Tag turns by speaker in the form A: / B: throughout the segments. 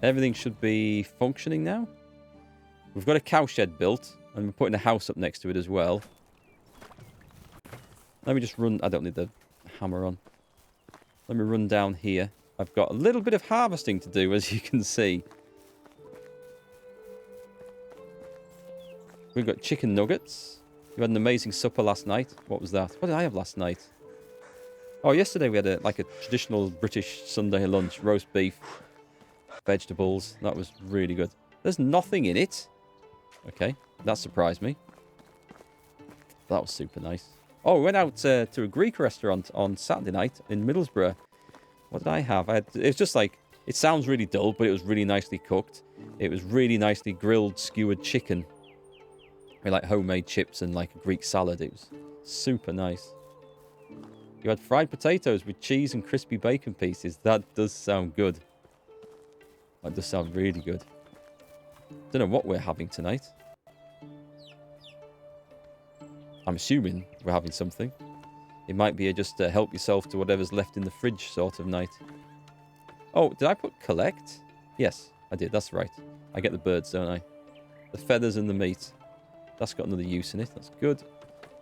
A: Everything should be functioning now. We've got a cow shed built, and we're putting a house up next to it as well. Let me just run... I don't need the hammer on. Let me run down here. I've got a little bit of harvesting to do, as you can see. We've got chicken nuggets. You had an amazing supper last night. What was that? What did I have last night? Oh, yesterday we had a traditional British Sunday lunch. Roast beef, vegetables. That was really good. There's nothing in it. Okay, that surprised me. That was super nice. Oh, we went out to a Greek restaurant on Saturday night in Middlesbrough. What did I have? It was just like... It sounds really dull, but it was really nicely cooked. It was really nicely grilled, skewered chicken. We like homemade chips and like a Greek salad. It was super nice. You had fried potatoes with cheese and crispy bacon pieces. That does sound good. That does sound really good. Don't know what we're having tonight. I'm assuming we're having something. It might be just help yourself to whatever's left in the fridge sort of night. Oh, did I put collect? Yes, I did. That's right. I get the birds, don't I? The feathers and the meat. That's got another use in it. That's good.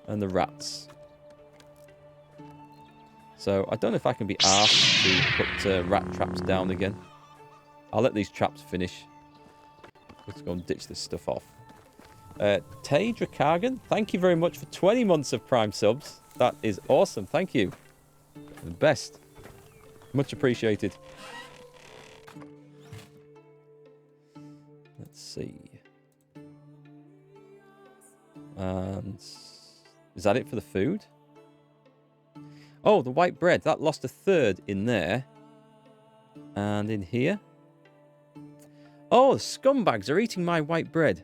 A: And the rats. So, I don't know if I can be asked to put rat traps down again. I'll let these traps finish. Let's go and ditch this stuff off. Tay Drakargan, thank you very much for 20 months of Prime subs. That is awesome. Thank you. The best. Much appreciated. Let's see. And is that it for the food? Oh, the white bread. That lost a third in there. And in here. Oh, the scumbags are eating my white bread.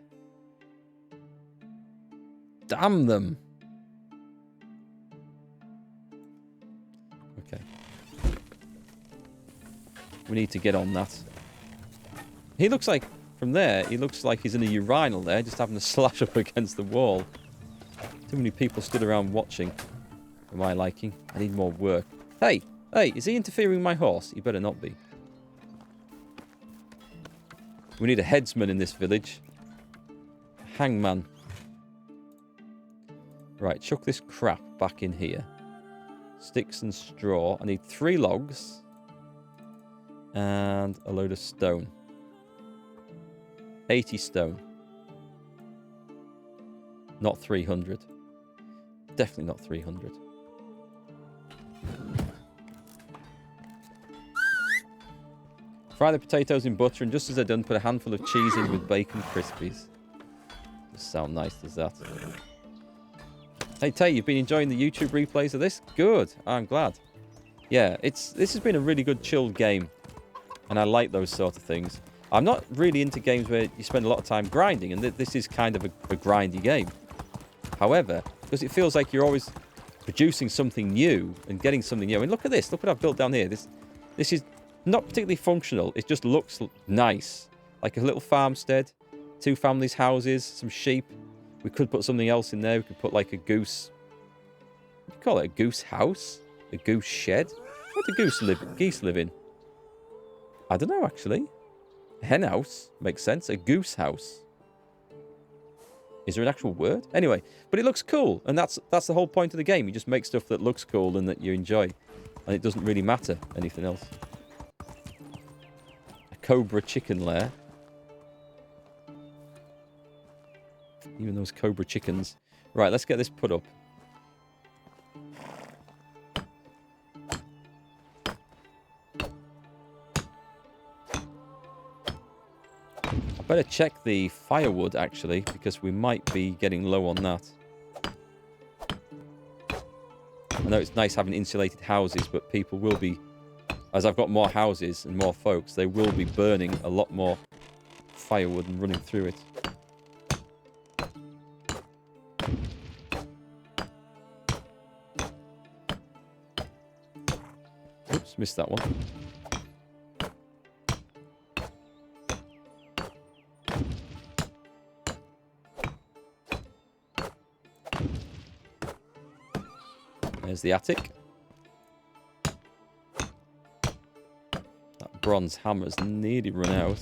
A: Damn them. Okay. We need to get on that. He looks like, from there, he looks like he's in a urinal there, just having a slash up against the wall. Too many people stood around watching. For my liking. I need more work. Hey! Hey, is he interfering with my horse? He better not be. We need a headsman in this village. Hangman. Right, chuck this crap back in here. Sticks and straw. I need 3 logs. And a load of stone. 80 stone. Not 300. Definitely not 300. Fry the potatoes in butter, and just as they're done, put a handful of cheese in with bacon crispies. Does sound nice, does that? Hey, Tay, you've been enjoying the YouTube replays of this? Good. I'm glad. Yeah, this has been a really good chilled game. And I like those sort of things. I'm not really into games where you spend a lot of time grinding, and this is kind of a grindy game. However, because it feels like you're always producing something new and getting something new. I mean, look at this. Look what I've built down here. This is not particularly functional. It just looks nice. Like a little farmstead, 2 families' houses, some sheep. We could put something else in there. We could put like a goose. What do you call it? A goose house? A goose shed? What do geese live in? I don't know, actually. A hen house makes sense. A goose house. Is there an actual word? Anyway, but it looks cool, and that's the whole point of the game. You just make stuff that looks cool and that you enjoy, and it doesn't really matter anything else. A cobra chicken lair. Even those cobra chickens. Right, let's get this put up. I better check the firewood, actually, because we might be getting low on that. I know it's nice having insulated houses, but people will be, as I've got more houses and more folks, they will be burning a lot more firewood and running through it. Oops, missed that one. There's the attic. That bronze hammer's nearly run out.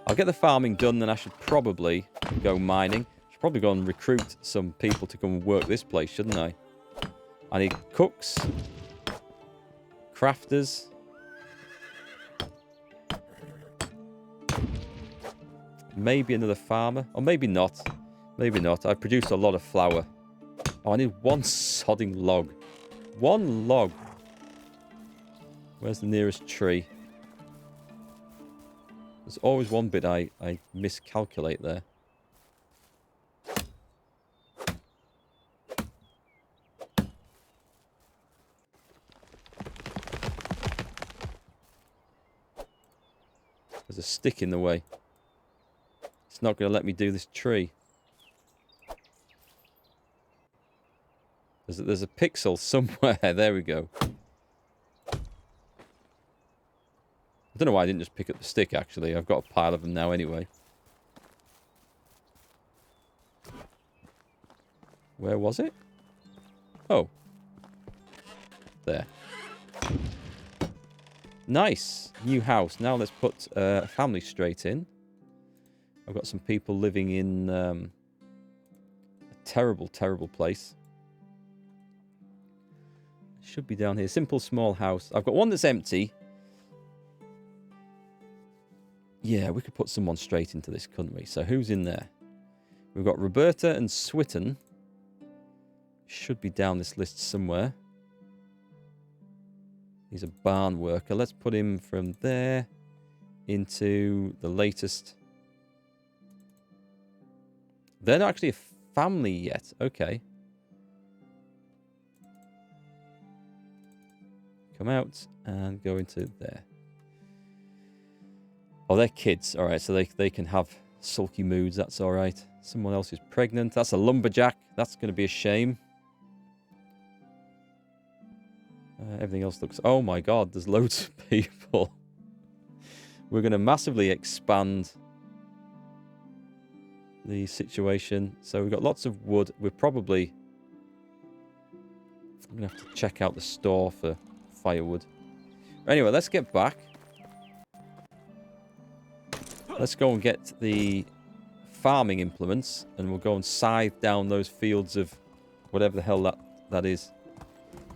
A: I'll get the farming done, then I should probably go mining. Should probably go and recruit some people to come and work this place, shouldn't I? I need cooks, crafters, maybe another farmer, or maybe not. Maybe not. I've produced a lot of flour. Oh, I need one sodding log. One log. Where's the nearest tree? There's always one bit I miscalculate there. There's a stick in the way. It's not going to let me do this tree. There's a pixel somewhere. There we go. I don't know why I didn't just pick up the stick, actually. I've got a pile of them now anyway. Where was it? Oh. There. Nice. New house. Now let's put a family straight in. I've got some people living in a terrible, terrible place. Should be down here. Simple, small house. I've got one that's empty. Yeah, we could put someone straight into this, couldn't we? So who's in there? We've got Roberta and Switten. Should be down this list somewhere. He's a barn worker. Let's put him from there into the latest. They're not actually a family yet. Okay. Come out and go into there. Oh, they're kids. All right, so they can have sulky moods. That's all right. Someone else is pregnant. That's a lumberjack. That's going to be a shame. Everything else looks... Oh, my God. There's loads of people. We're going to massively expand the situation. So we've got lots of wood. We're probably... I'm going to have to check out the store for firewood. Anyway, let's get back. Let's go and get the farming implements, and we'll go and scythe down those fields of whatever the hell that is.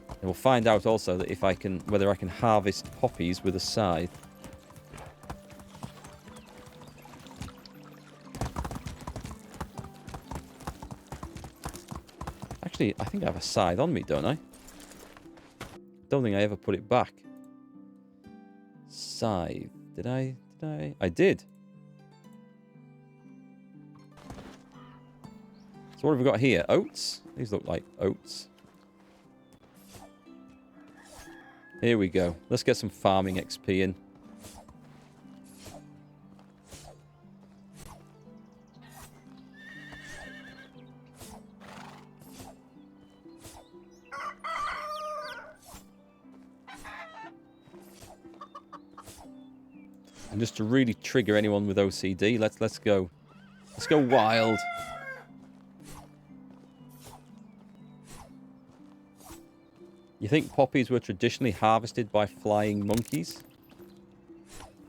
A: And we'll find out also that if I can, whether I can harvest poppies with a scythe. Actually, I think I have a scythe on me, don't I? Don't think I ever put it back. Scythe. Did I? I did. So what have we got here? Oats? These look like oats. Here we go. Let's get some farming XP in. And just to really trigger anyone with OCD, let's go. Let's go wild. You think poppies were traditionally harvested by flying monkeys?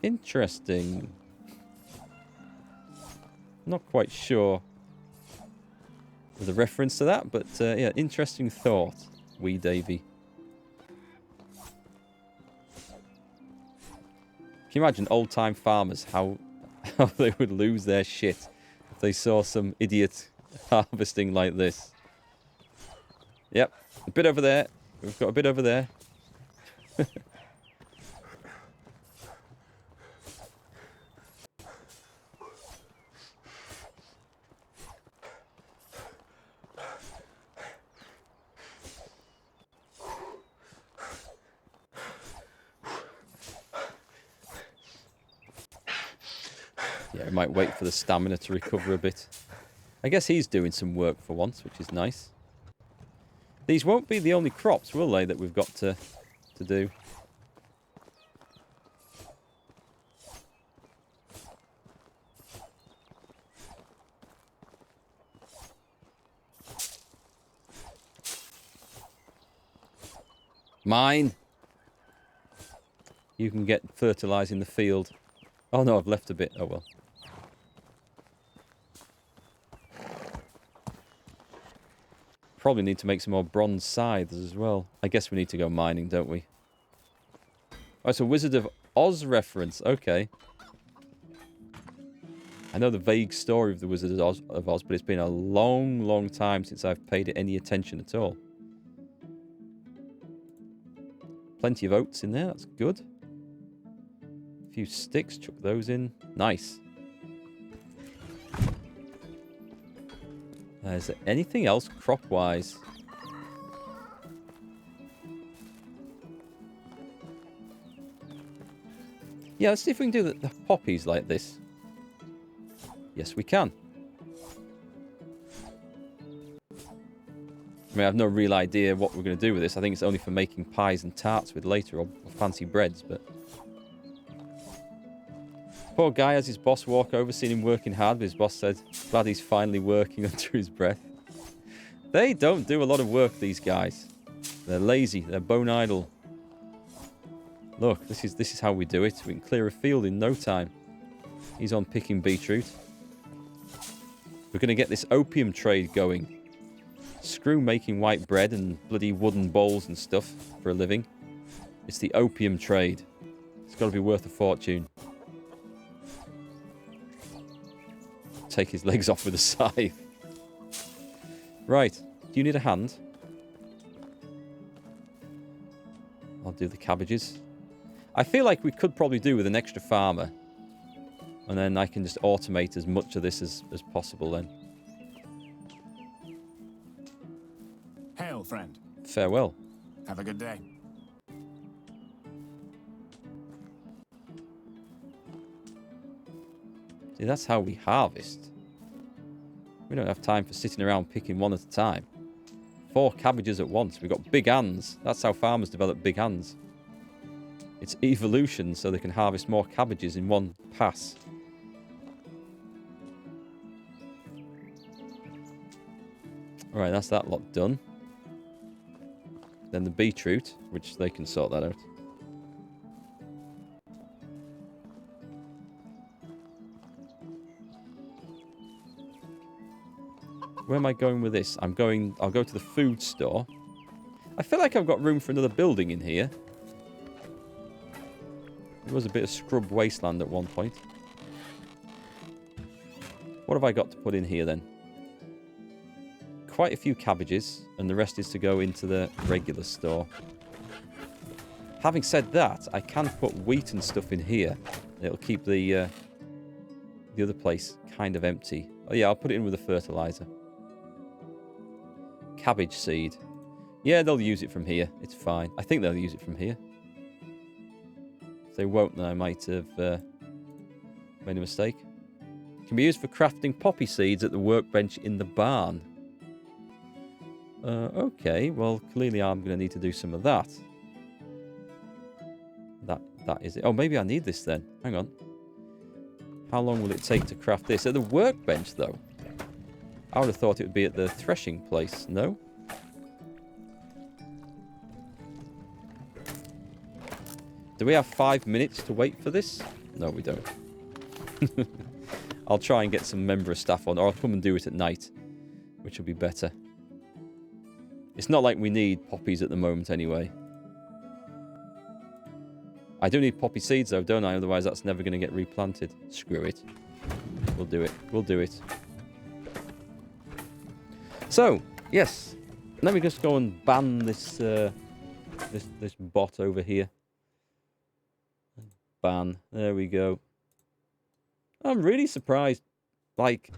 A: Interesting. Not quite sure of the reference to that, but yeah, interesting thought, wee Davy. Can you imagine old-time farmers, how they would lose their shit if they saw some idiot harvesting like this? Yep, a bit over there. We've got a bit over there. Yeah, I might wait for the stamina to recover a bit. I guess he's doing some work for once, which is nice. These won't be the only crops, will they, that we've got to do? Mine. You can get fertilising the field. Oh no, I've left a bit. Oh well. Probably need to make some more bronze scythes as well. I guess we need to go mining, don't we? Oh, it's a Wizard of Oz reference. Okay. I know the vague story of the Wizard of Oz, but it's been a long, long time since I've paid it any attention at all. Plenty of oats in there. That's good. A few sticks. Chuck those in. Nice. Is there anything else crop-wise? Yeah, let's see if we can do the poppies like this. Yes, we can. I mean, I have no real idea what we're going to do with this. I think it's only for making pies and tarts with later, or fancy breads, but... Poor guy has his boss walk over, seen him working hard, but his boss said, glad he's finally working under his breath. They don't do a lot of work, these guys. They're lazy, they're bone idle. Look, this is how we do it. We can clear a field in no time. He's on picking beetroot. We're going to get this opium trade going. Screw making white bread and bloody wooden bowls and stuff for a living. It's the opium trade. It's got to be worth a fortune. Take his legs off with a scythe. Right. Do you need a hand? I'll do the cabbages. I feel like we could probably do with an extra farmer. And then I can just automate as much of this as possible then.
B: Hail, friend.
A: Farewell.
B: Have a good day.
A: See, that's how we harvest. We don't have time for sitting around picking one at a time. 4 cabbages at once. We've got big hands. That's how farmers develop big hands. It's evolution, so they can harvest more cabbages in one pass. Alright, that's that lot done. Then the beetroot, which they can sort that out. Where am I going with this? I'll go to the food store. I feel like I've got room for another building in here. There was a bit of scrub wasteland at one point. What have I got to put in here then? Quite a few cabbages, and the rest is to go into the regular store. Having said that, I can put wheat and stuff in here. It'll keep the other place kind of empty. Oh yeah, I'll put it in with the fertilizer. Cabbage seed. Yeah, they'll use it from here. It's fine. I think they'll use it from here. If they won't, then I might have made a mistake. Can be used for crafting poppy seeds at the workbench in the barn. Okay, well, clearly I'm going to need to do some of that. That is it. Oh, maybe I need this then. Hang on. How long will it take to craft this? At the workbench, though? I would have thought it would be at the threshing place. No? Do we have 5 minutes to wait for this? No, we don't. I'll try and get some member of staff on, or I'll come and do it at night, which will be better. It's not like we need poppies at the moment anyway. I do need poppy seeds though, don't I? Otherwise that's never going to get replanted. Screw it. We'll do it. We'll do it. So, yes. Let me just go and ban this this bot over here. Ban. There we go. I'm really surprised, like,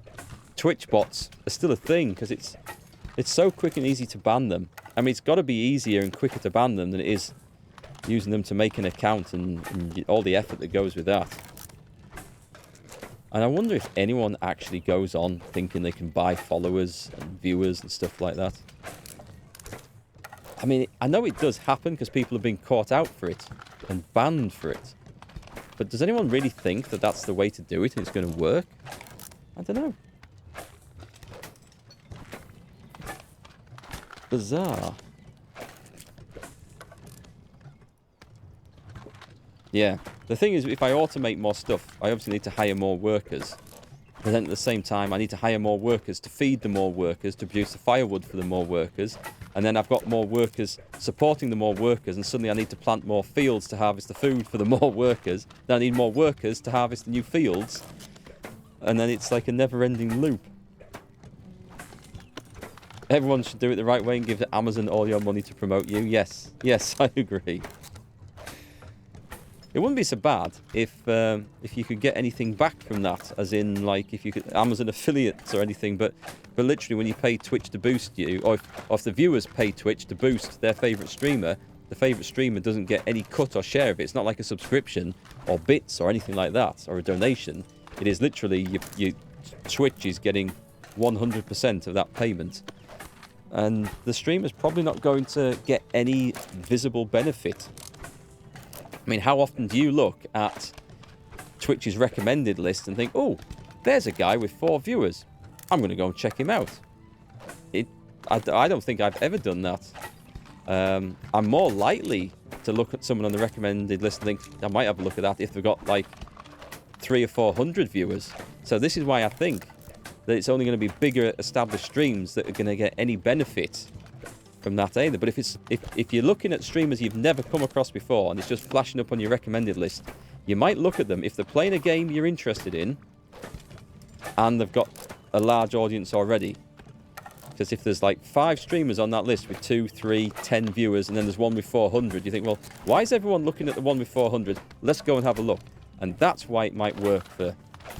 A: Twitch bots are still a thing, because it's so quick and easy to ban them. I mean, it's got to be easier and quicker to ban them than it is using them to make an account and all the effort that goes with that. And I wonder if anyone actually goes on thinking they can buy followers and viewers and stuff like that. I mean, I know it does happen because people have been caught out for it and banned for it. But does anyone really think that that's the way to do it and it's going to work? I don't know. Bizarre. Yeah. The thing is, if I automate more stuff, I obviously need to hire more workers. But then at the same time, I need to hire more workers to feed the more workers, to produce the firewood for the more workers. And then I've got more workers supporting the more workers, and suddenly I need to plant more fields to harvest the food for the more workers. Then I need more workers to harvest the new fields. And then it's like a never-ending loop. Everyone should do it the right way and give Amazon all your money to promote you. Yes. Yes, I agree. It wouldn't be so bad if you could get anything back from that, as in like if you could Amazon affiliates or anything. But literally, when you pay Twitch to boost you, or if the viewers pay Twitch to boost their favourite streamer, the favourite streamer doesn't get any cut or share of it. It's not like a subscription or bits or anything like that, or a donation. It is literally you Twitch is getting 100% of that payment, and the streamer's probably not going to get any visible benefit. I mean, how often do you look at Twitch's recommended list and think, oh, there's a guy with 4 viewers. I'm going to go and check him out. I don't think I've ever done that. I'm more likely to look at someone on the recommended list and think, I might have a look at that if they've got like 300 or 400 viewers. So this is why I think that it's only going to be bigger established streams that are going to get any benefit from that either. But if you're looking at streamers you've never come across before and it's just flashing up on your recommended list, you might look at them if they're playing a game you're interested in and they've got a large audience already. Because if there's like 5 streamers on that list with 2, 3, 10 viewers, and then there's one with 400, you think, well, why is everyone looking at the one with 400? Let's go and have a look. And that's why it might work for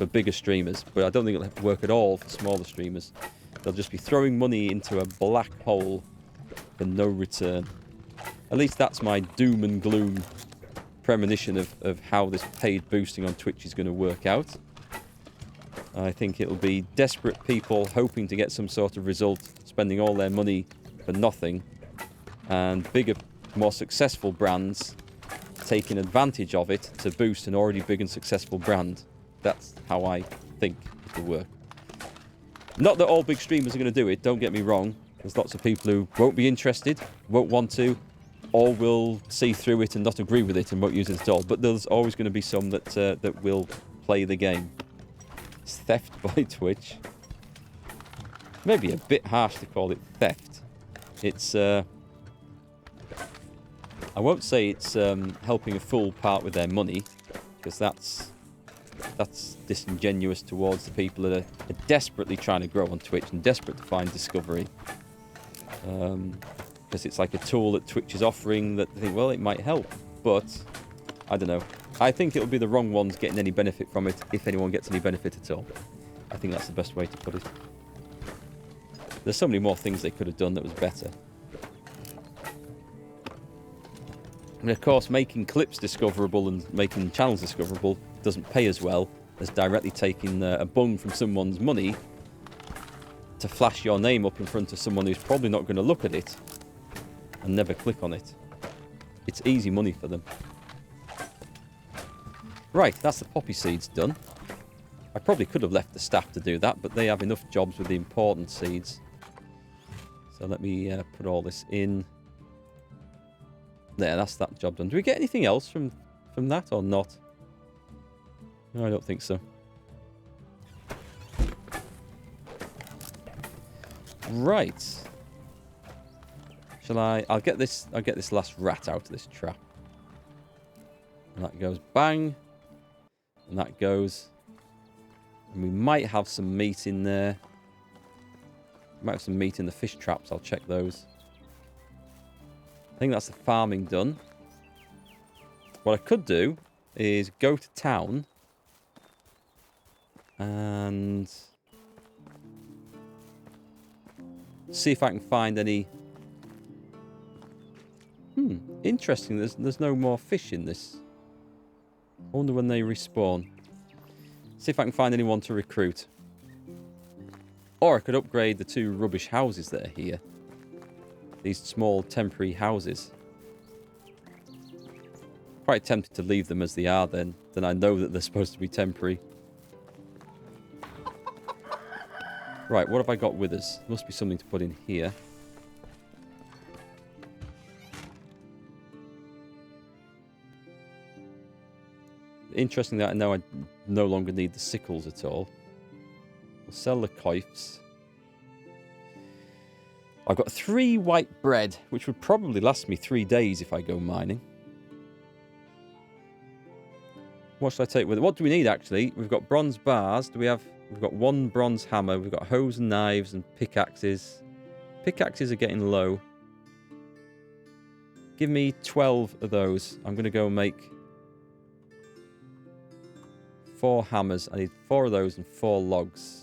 A: bigger streamers, but I don't think it'll work at all for smaller streamers. They'll just be throwing money into a black hole for no return. At least that's my doom and gloom premonition of how this paid boosting on Twitch is going to work out. I think it'll be desperate people hoping to get some sort of result, spending all their money for nothing, and bigger, more successful brands taking advantage of it to boost an already big and successful brand. That's how I think it will work. Not that all big streamers are going to do it, don't get me wrong. There's lots of people who won't be interested, won't want to, or will see through it and not agree with it and won't use it at all. But there's always going to be some that will play the game. It's theft by Twitch. Maybe a bit harsh to call it theft. It's I won't say it's helping a fool part with their money, because that's disingenuous towards the people that are desperately trying to grow on Twitch and desperate to find discovery. Because it's like a tool that Twitch is offering that they think, well, it might help. But, I don't know. I think it'll be the wrong ones getting any benefit from it, if anyone gets any benefit at all. I think that's the best way to put it. There's so many more things they could have done that was better. And of course, making clips discoverable and making channels discoverable doesn't pay as well as directly taking a bung from someone's money to flash your name up in front of someone who's probably not going to look at it and never click on it. It's easy money for them. Right, that's the poppy seeds done. I probably could have left the staff to do that, but they have enough jobs with the important seeds. So let me put all this in. There, that's that job done. Do we get anything else from that or not? No, I don't think so. Right. Shall I? I'll get this last rat out of this trap. And that goes bang. And that goes. And we might have some meat in there. Might have some meat in the fish traps. I'll check those. I think that's the farming done. What I could do is go to town and see if I can find any. Interesting. There's no more fish in this. I wonder when they respawn. See if I can find anyone to recruit. Or I could upgrade the 2 rubbish houses that are here. These small temporary houses. Quite tempted to leave them as they are then I know that they're supposed to be temporary. Right, what have I got with us? Must be something to put in here. Interesting that I know I no longer need the sickles at all. We'll sell the coifs. I've got 3 white bread, which would probably last me 3 days if I go mining. What should I take with it? What do we need, actually? We've got bronze bars. Do we have... We've got 1 bronze hammer. We've got hoes and knives and pickaxes. Pickaxes are getting low. Give me 12 of those. I'm going to go make 4 hammers. I need 4 of those and 4 logs.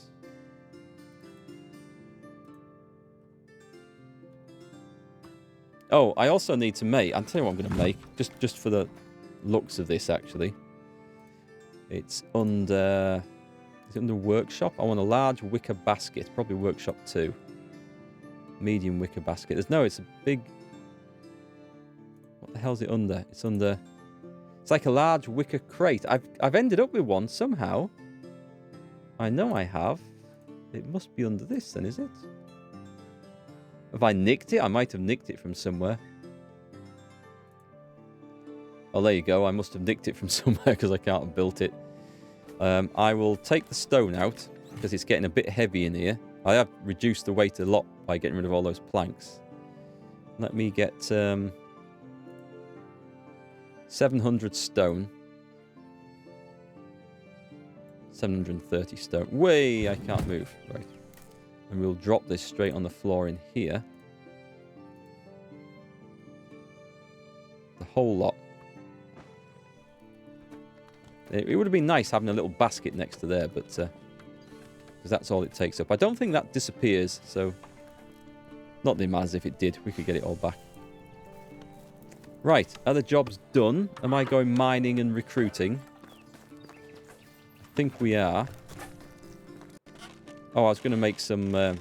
A: Oh, I also need to make... I'll tell you what I'm going to make. Just for the looks of this, actually. It's under... Is it under workshop? I want a large wicker basket. Probably workshop 2. Medium wicker basket. No, it's a big... What the hell's it under? It's under... It's like a large wicker crate. I've ended up with one somehow. I know I have. It must be under this then, is it? Have I nicked it? I might have nicked it from somewhere. Oh, there you go. I must have nicked it from somewhere because I can't have built it. I will take the stone out because it's getting a bit heavy in here. I have reduced the weight a lot by getting rid of all those planks. Let me get 700 stone. 730 stone. Way, I can't move. Right. And we'll drop this straight on the floor in here. The whole lot. It would have been nice having a little basket next to there, but because that's all it takes up. I don't think that disappears, so not the as if it did. We could get it all back. Right, are the jobs done? Am I going mining and recruiting? I think we are. Oh, I was going to make some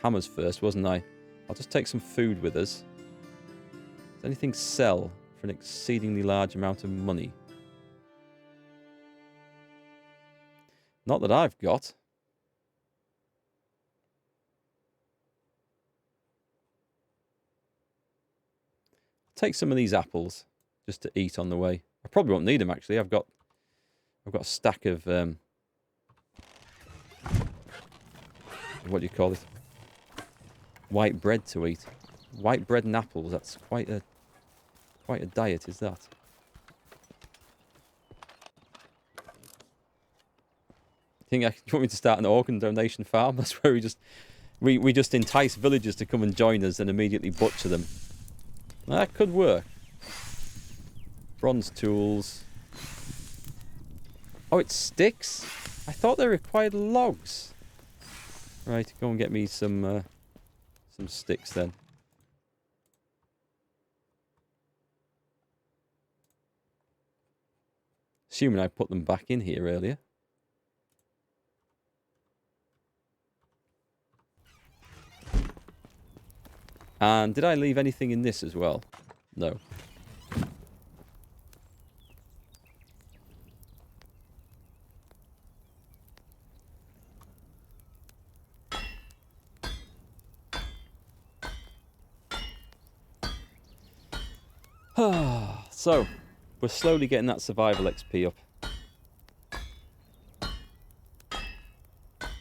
A: hammers first, wasn't I? I'll just take some food with us. Does anything sell for an exceedingly large amount of money? Not that I've got. Take some of these apples just to eat on the way. I probably won't need them actually. I've got a stack of what do you call it? White bread to eat. White bread and apples. That's quite a diet, is that? You want me to start an organ donation farm? That's where we just entice villagers to come and join us and immediately butcher them. That could work. Bronze tools. Oh, it's sticks? I thought they required logs. Right, go and get me some sticks then. Assuming I put them back in here earlier. And did I leave anything in this as well? No. So, we're slowly getting that survival XP up.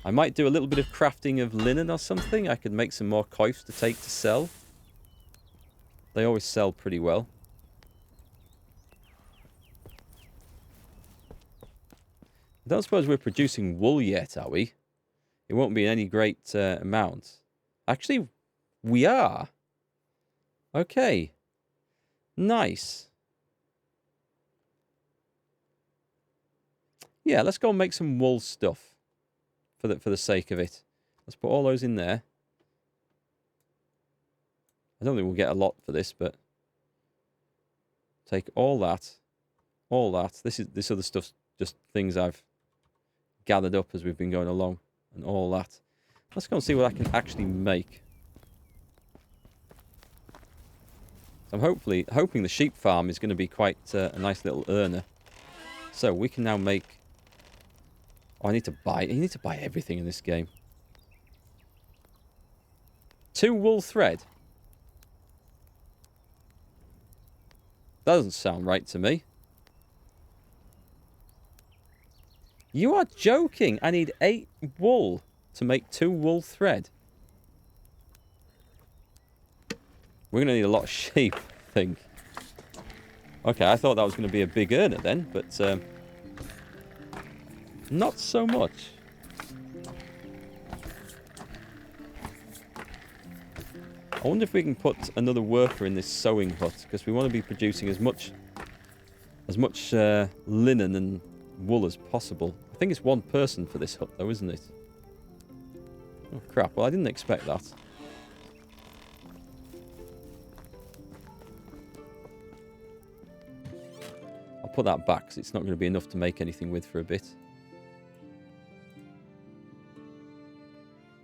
A: I might do a little bit of crafting of linen or something. I could make some more coifs to take to sell. They always sell pretty well. I don't suppose we're producing wool yet, are we? It won't be in any great amount. Actually, we are. Okay. Nice. Yeah, let's go and make some wool stuff for the sake of it. Let's put all those in there. I don't think we'll get a lot for this, but take all that, all that. This other stuff's just things I've gathered up as we've been going along, and all that. Let's go and see what I can actually make. So I'm hoping the sheep farm is going to be quite a nice little earner. So we can now make... Oh, I need to buy... You need to buy everything in this game. 2 wool thread? That doesn't sound right to me. You are joking. I need 8 wool to make 2 wool thread. We're going to need a lot of sheep, I think. Okay, I thought that was going to be a big earner then, but not so much. I wonder if we can put another worker in this sewing hut, because we want to be producing as much linen and wool as possible. I think it's 1 person for this hut, though, isn't it? Oh, crap. Well, I didn't expect that. I'll put that back, because it's not going to be enough to make anything with for a bit.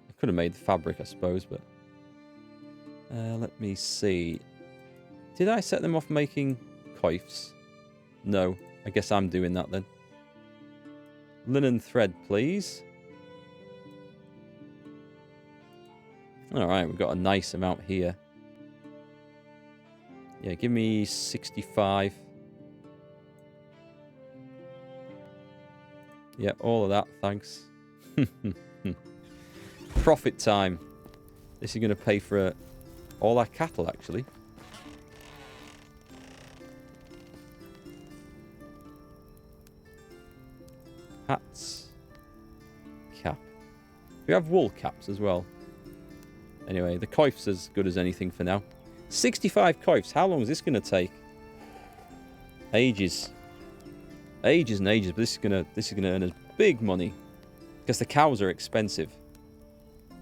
A: I could have made the fabric, I suppose, but... let me see. Did I set them off making coifs? No. I guess I'm doing that then. Linen thread, please. Alright, we've got a nice amount here. Yeah, give me 65. Yeah, all of that, thanks. Profit time. This is going to pay for all our cattle, actually. Hats. Cap. We have wool caps as well. Anyway, the coif's as good as anything for now. 65 coifs. How long is this going to take? Ages. Ages and ages. But this is gonna earn us big money, because the cows are expensive.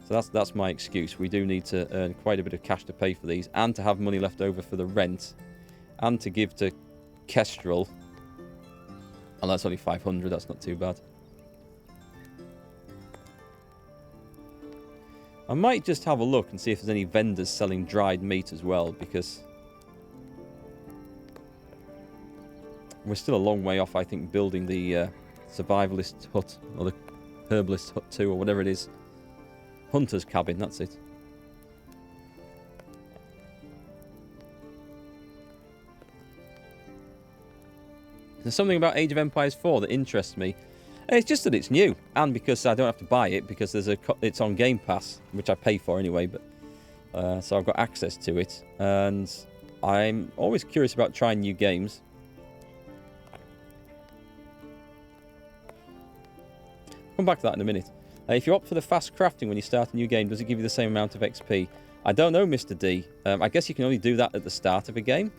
A: So that's my excuse. We do need to earn quite a bit of cash to pay for these, and to have money left over for the rent, and to give to Kestrel. Oh, that's only 500. That's not too bad. I might just have a look and see if there's any vendors selling dried meat as well, because we're still a long way off, I think, building the survivalist hut, or the herbalist hut 2, or whatever it is. Hunter's cabin, that's it. There's something about Age of Empires 4 that interests me. It's just that it's new, and because I don't have to buy it, because it's on Game Pass, which I pay for anyway, but so I've got access to it, and I'm always curious about trying new games. Come back to that in a minute. If you opt for the fast crafting when you start a new game, does it give you the same amount of XP? I don't know, Mr. D. I guess you can only do that at the start of a game.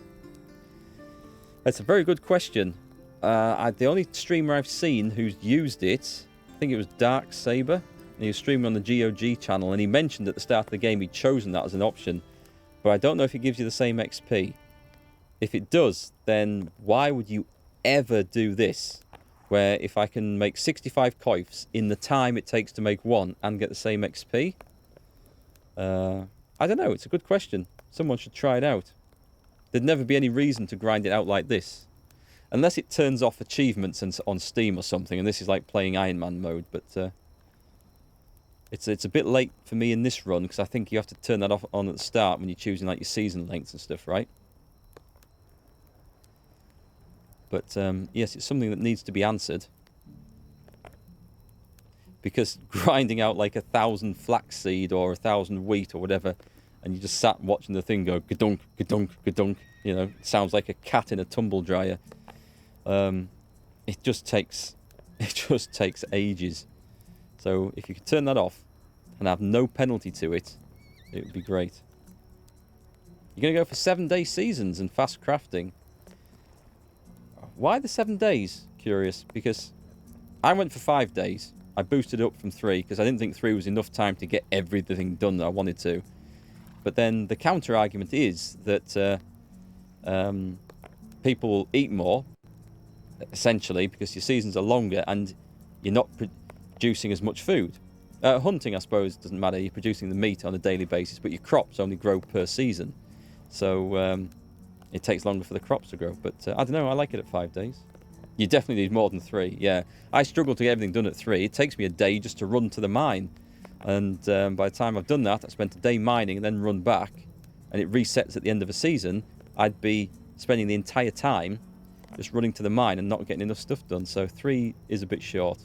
A: That's a very good question. The only streamer I've seen who's used it, I think it was Dark Saber. He was streaming on the GOG channel, and he mentioned at the start of the game he'd chosen that as an option. But I don't know if it gives you the same XP. If it does, then why would you ever do this? Where if I can make 65 coifs in the time it takes to make 1 and get the same XP? I don't know, it's a good question. Someone should try it out. There'd never be any reason to grind it out like this. Unless it turns off achievements on Steam or something, and this is like playing Iron Man mode, but it's a bit late for me in this run, because I think you have to turn that off on at the start when you're choosing like your season lengths and stuff, right? But yes, it's something that needs to be answered. Because grinding out like 1,000 flaxseed or 1,000 wheat or whatever, and you just sat watching the thing go gadunk, gadunk, gadunk, you know, it sounds like a cat in a tumble dryer. It just takes ages. So if you could turn that off and have no penalty to it, it would be great. You're going to go for 7-day seasons and fast crafting. Why the 7 days? Curious, because I went for 5 days. I boosted it up from 3 because I didn't think 3 was enough time to get everything done that I wanted to. But then the counter argument is that people will eat more, essentially, because your seasons are longer and you're not producing as much food. Hunting, I suppose, doesn't matter. You're producing the meat on a daily basis, but your crops only grow per season. So it takes longer for the crops to grow. But I don't know, I like it at 5 days. You definitely need more than 3, yeah. I struggle to get everything done at 3. It takes me a day just to run to the mine. And by the time I've done that, I've spent a day mining and then run back, and it resets at the end of a season. I'd be spending the entire time just running to the mine and not getting enough stuff done. So 3 is a bit short.